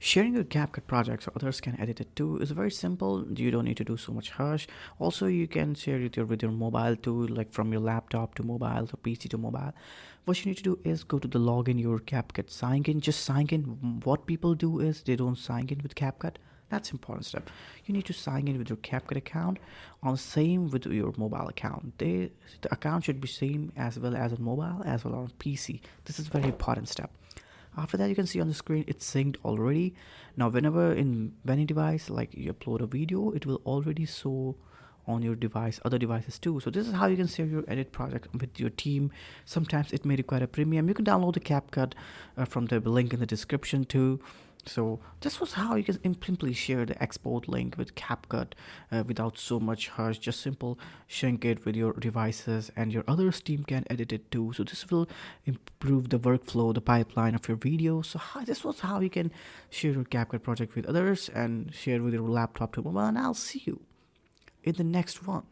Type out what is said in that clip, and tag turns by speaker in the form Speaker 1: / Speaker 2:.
Speaker 1: Sharing your Capcut projects so others can edit it too is very simple. You don't need to do so much hush. Also, you can share it with your mobile too, like from your laptop to mobile to PC to mobile. What you need to do is go to the login your Capcut, sign in. Just sign in. What people do is they don't sign in with Capcut. That's important step. You need to sign in with your Capcut account on same with your mobile account. The account should be same as well as on mobile as well on PC. This is very important step. After that, you can see on the screen it's synced already. Now whenever in any device like you upload a video, it will already show on your device, other devices too. So this is how you can save your edit project with your team. Sometimes it may require a premium. You can download the CapCut from the link in the description too. So this was how you can simply share the export link with CapCut without so much hush. Just simple sync it with your devices, and your other team can edit it too. So this will improve the workflow, the pipeline of your video. So this was how you can share your CapCut project with others and share with your laptop to mobile. And I'll see you in the next one.